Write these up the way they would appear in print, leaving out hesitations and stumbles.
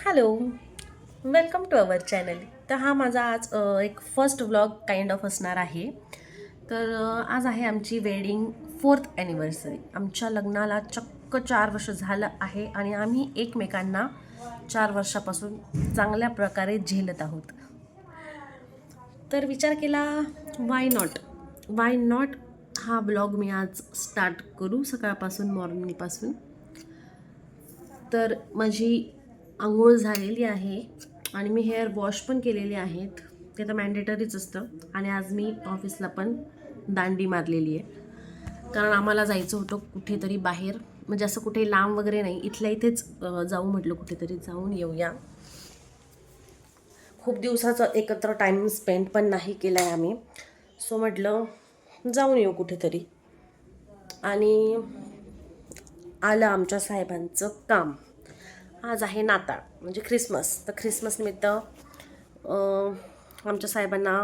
Hello, welcome to our channel. तर हा माझा आज एक फर्स्ट व्लॉग काइंड ऑफ असणार आहे. तर आज आहे आमची वेडिंग 4th ॲनिव्हर्सरी. आमच्या लग्नाला चक्क 4 वर्ष झालं आहे आणि आम्ही एकमेकांना 4 वर्षापासून चांगल्या प्रकारे झेलत आहोत. तर विचार केला, वाय नॉट हा ब्लॉग मी आज स्टार्ट करू सकाळपासून, मॉर्निंगपासून. तर माझी अंघोळ झालेली आहे आणि मी हेअर वॉश पण केलेले आहेत. ते तर मॅन्डेटरीच असतं. आणि आज मी ऑफिसला पण दांडी मारलेली आहे, कारण आम्हाला जायचं होतं कुठेतरी बाहेर, म्हणजे असं कुठे लांब वगैरे नाही, इथल्या इथेच जाऊ म्हटलं, कुठेतरी जाऊन येऊया. खूप दिवसाचा एकत्र टाईम स्पेंड पण नाही केला आहे आम्ही, सो म्हटलं जाऊन येऊ कुठेतरी. आणि आलं आमच्या साहेबांचं काम. आज आहे नाताळ म्हणजे ख्रिसमस. तर ख्रिसमस निमित्त आमच्या साहेबांना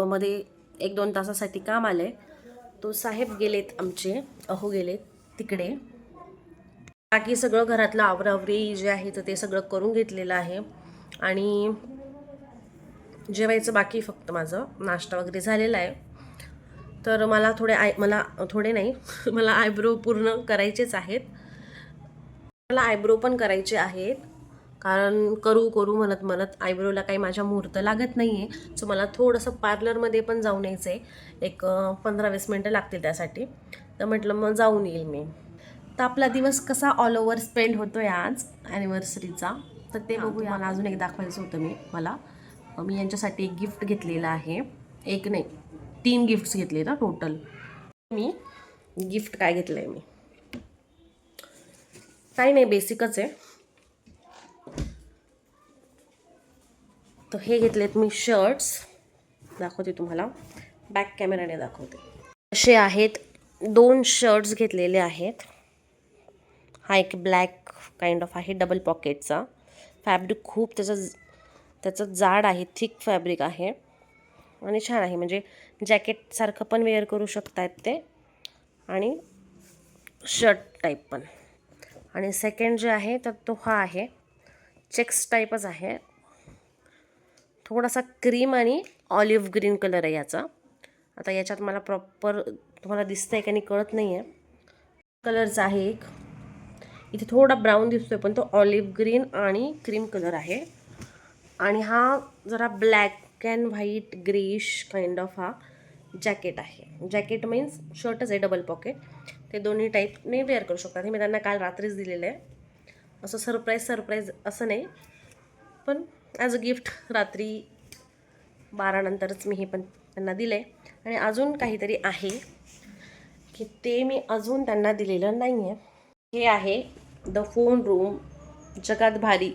मध्ये 1-2 तासासाठी काम आलं आहे. तो साहेब गेलेत आमचे, गेलेत तिकडे. बाकी सगळं घरातलं आवरावरी जे आहे तर ते सगळं करून घेतलेलं आहे. आणि जेवायचं बाकी, फक्त माझं नाश्ता वगैरे झालेला आहे. तर मला थोडे नाही मला आयब्रो पूर्ण करायचेच आहेत. मला आयब्रो पण करायचे आहेत, कारण करू म्हणत म्हणत आयब्रोला काही माझ्या मुहूर्त लागत नाही आहे. सो मला थोडंसं पार्लरमध्ये पण जाऊन यायचं आहे. एक 15-20 मिनटं लागतील त्यासाठी. तर म्हटलं मग जाऊन येईल मी. तर आपला दिवस कसा ऑल ओव्हर स्पेंड होतो आहे आज ॲनिव्हर्सरीचा, तर ते बघूया. मला अजून एक दाखवायचं होतं. मी यांच्यासाठी एक गिफ्ट घेतलेलं आहे. एक नाही, 3 गिफ्ट्स घेतले ना टोटल. मी गिफ्ट काय घेतलं आहे, मी काही नाही, बेसिकच आहे. तर हे घेतलेत मी शर्ट्स, दाखवते तुम्हाला, बॅक कॅमेराने दाखवते. असे आहेत 2 शर्ट्स घेतलेले आहेत. हा एक ब्लॅक काइंड ऑफ आहे, डबल पॉकेटचा. फॅब्रिक खूप त्याचं जाड आहे, थिक फॅब्रिक आहे आणि छान आहे. म्हणजे जॅकेटसारखं पण वेअर करू शकतात ते, आणि शर्ट टाईप पण. आणि सेकंड जे आहे तर तो हा आहे, चेक्स टाईपच आहे. थोडासा क्रीम आणि ऑलिव्ह ग्रीन कलर आहे याचा. आता याच्यात मला प्रॉपर तुम्हाला दिसतंय का नाही कळत नाही आहे. कलरचा आहे एक, इथे थोडा ब्राऊन दिसतोय पण तो ऑलिव्ह ग्रीन आणि क्रीम कलर आहे. आणि हा जरा black and white greyish kind of हा जॅकेट आहे. जॅकेट मीन्स शर्टच आहे, डबल पॉकेट. ते दोन्ही टाईपने वेअर करू शकतात. हे मी त्यांना काल रात्रीच दिलेलं आहे. असं सरप्राईज असं नाही, पण ॲज अ गिफ्ट रात्री 12 नंतरच मी हे पण त्यांना दिलं आहे. आणि अजून काहीतरी आहे की ते मी अजून त्यांना दिलेलं नाही आहे. हे आहे द फोन रूम, जगात भारी.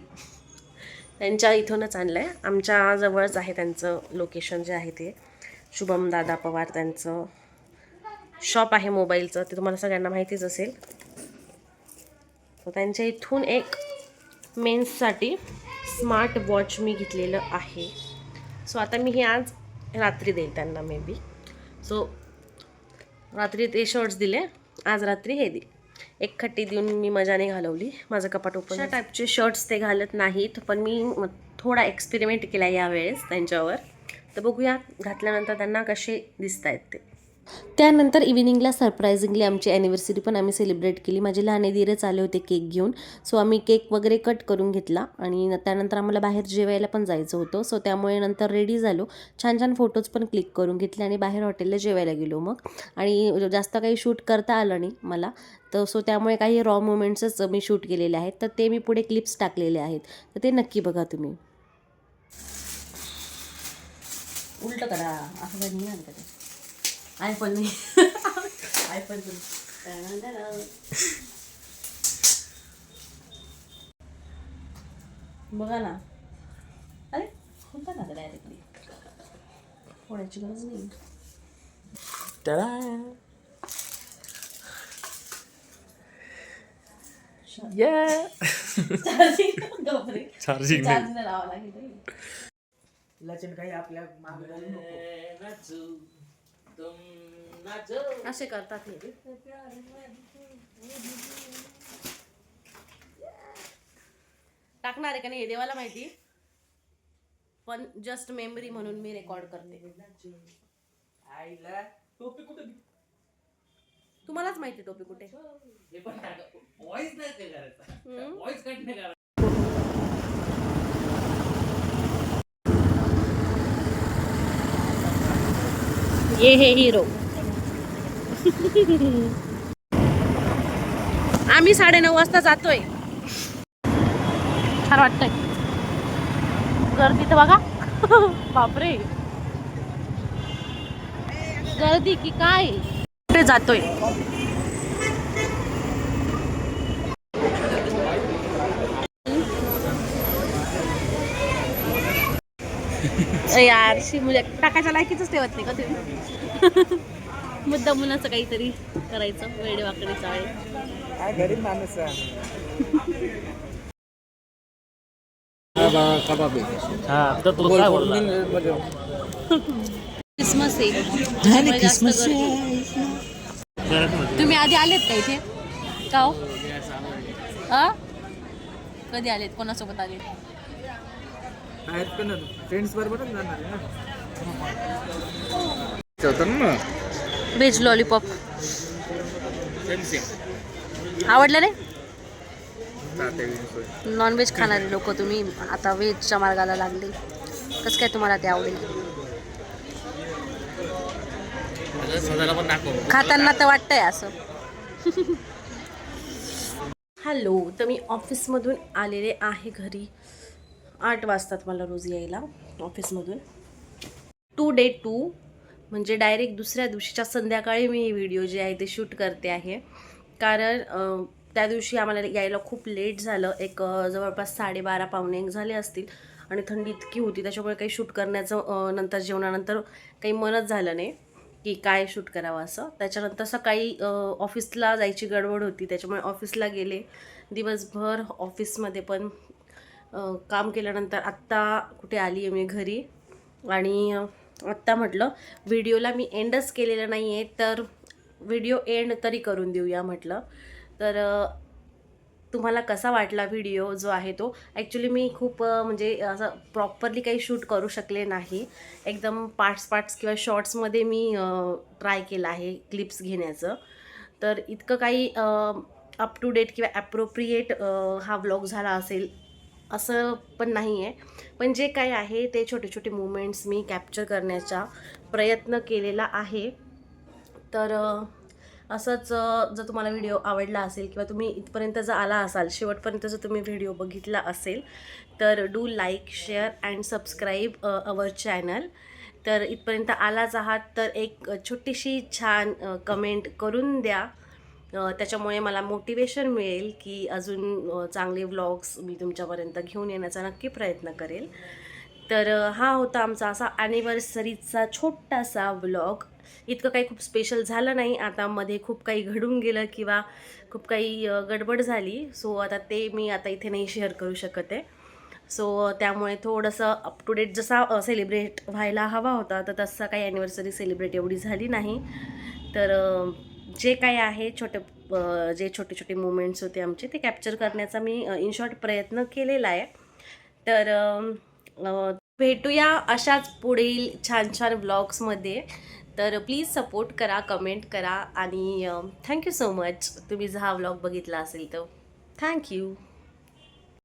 त्यांच्या इथूनच आणलं आहे, आमच्या जवळच आहे त्यांचं लोकेशन जे आहे ते. शुभम दादा पवार त्यांचं शॉप आहे मोबाईलचं, ते तुम्हाला सगळ्यांना माहितीच असेल. तर त्यांच्या इथून एक मेन्ससाठी स्मार्ट वॉच मी घेतलेलं आहे. सो आता मी हे आज रात्री देईल त्यांना, मे बी. सो रात्री ते शर्ट्स दिले, आज रात्री हे दिले. एक खट्टी देऊन मी मजाने घालवली. माझं कपाट ओपन. अशा टाईपचे शर्ट्स ते घालत नाहीत, पण मी थोडा एक्सपेरिमेंट केला यावेळेस त्यांच्यावर. तर बघूया घातल्यानंतर त्यांना कसे दिसत आहेत ते. त्यानंतर इव्हिनिंगला सरप्रायझिंगली आमची ॲनिव्हर्सरी पण आम्ही सेलिब्रेट केली. माझे लहान धीरच आले होते केक घेऊन. सो आम्ही केक वगैरे कट करून घेतला आणि त्यानंतर आम्हाला बाहेर जेवायला पण जायचं होतं. सो त्यामुळे नंतर रेडी झालो, छान छान फोटोज पण क्लिक करून घेतले आणि बाहेर हॉटेलला जेवायला गेलो मग. आणि जास्त काही शूट करता आलं नाही मला, तर सो त्यामुळे काही रॉ मोमेंट्सच मी शूट केलेले आहेत. तर ते मी पुढे क्लिप्स टाकलेले आहेत, तर ते नक्की बघा तुम्ही. उलट करा असं काही नाही का ते, आयफोन नाही आयफोन बघा ना. अरे होता ना डायरेक्टली, फोडायची गरज नाही. चार्जिंग लावा लागेल. लचन काही आपल्या असे करतात हे. टाकणार आहे का नाही हे देवाला माहिती, पण जस्ट मेमरी म्हणून मी रेकॉर्ड करते. आईला टोपी कुठे तुम्हालाच माहिती टोपी कुठे. हे पण व्हॉइस नाही ते करायचा, व्हॉइस कट नाही करायचा. ये हे हिरो. आम्ही 9:30 वाजता जातोय. छान वाटतंय. गर्दी तर बघा. बापरे, गर्दी की काय. कुठे जातोय. यार म्हणजे टाकायच्या लायकीच ठेवत नाही का तुम्ही. मुद्दा मुलाचं काहीतरी करायचं वेडे वाकडे चाळे. काय गरीब माणूस आहे. क्रिसमस आहे. क्रिसमस तुम्ही आधी आलेत का इथे का हो? कधी आलेत, कोणासोबत आले. फ्रेंड्स बरोबरच जाणार ना. व्हेज लॉलीपॉप आवडलं रे. नॉनव्हेज खाणारे लोक तुम्ही आता व्हेजच्या मार्गाला लागले, कसं काय तुम्हाला ते आवडेल. खाताना तर वाटतंय असं. हॅलो, तर मी ऑफिसमधून आलेले आहे घरी. 8 वाजतात मला रोज यायला ऑफिसमधून. 2 डे 2 म्हणजे डायरेक्ट दुसऱ्या दिवशीच्या संध्याकाळी मी ही व्हिडिओ जे आहे ते शूट करते आहे. कारण त्या दिवशी आम्हाला यायला खूप लेट झालं. एक जवळपास 12:30 पावणे 1 झाले असतील. आणि थंडी इतकी होती त्याच्यामुळे काही शूट करण्याचं नंतर जेवणानंतर काही मनच झालं नाही की काय शूट करावं असं. त्याच्यानंतर सकाळी ऑफिसला जायची गडबड होती त्याच्यामुळे ऑफिसला गेले. दिवसभर ऑफिसमध्ये पण काम केल्यानंतर आत्ता कुठे आली आहे मी घरी. आणि आत्ता म्हटलं व्हिडिओला मी एंडच केलेलं नाही आहे तर व्हिडिओ एंड तरी करून देऊया म्हटलं. तर तुम्हाला कसा वाटला व्हिडिओ जो आहे तो. ॲक्च्युली मी खूप म्हणजे असं प्रॉपरली काही शूट करू शकले नाही. एकदम पार्ट्स किंवा शॉर्ट्समध्ये मी ट्राय केलं आहे क्लिप्स घेण्याचं. तर इतकं काही अप टू डेट किंवा ॲप्रोप्रिएट हा व्लॉग झाला असेल असं पण नाही आहे. पण जे काय आहे ते छोटे छोटे मुमेंट्स मी कॅप्चर करण्याचा प्रयत्न केलेला आहे. तर असंच जर तुम्हाला व्हिडिओ आवडला असेल किंवा तुम्ही इथपर्यंत जर आला असाल, शेवटपर्यंत जर तुम्ही व्हिडिओ बघितला असेल तर do like, share and subscribe our channel. तर इथपर्यंत आलाच आहात तर एक छोटीशी छान कमेंट करून द्या. त्याच्यामुळे मला मोटिवेशन मिळेल की अजून चांगले व्लॉग्स मी तुमच्यापर्यंत घेऊन येण्याचा नक्की प्रयत्न करेल. तर हा होता आमचा असा ॲनिव्हर्सरीचा छोटासा व्लॉग. इतकं काही खूप स्पेशल झालं नाही. आता मध्ये खूप काही घडून गेलं किंवा खूप काही गडबड झाली. सो आता ते मी आता इथे नाही शेअर करू शकत आहे. सो त्यामुळे थोडंसं अप टू डेट जसा सेलिब्रेट व्हायला हवा होता तर तसा काही ॲनिव्हर्सरी सेलिब्रेट एवढी झाली नाही. तर जे काही आहे जे छोटे छोटे मुमेंट्स होते आमचे ते कॅप्चर करण्याचा मी इन शॉर्ट प्रयत्न केलेला आहे. तर भेटूया अशाच पुढील छान छान व्लॉग्समध्ये. तर प्लीज सपोर्ट करा, कमेंट करा आणि थँक्यू सो मच. तुम्ही जर हा व्लॉग बघितला असेल तर थँक्यू.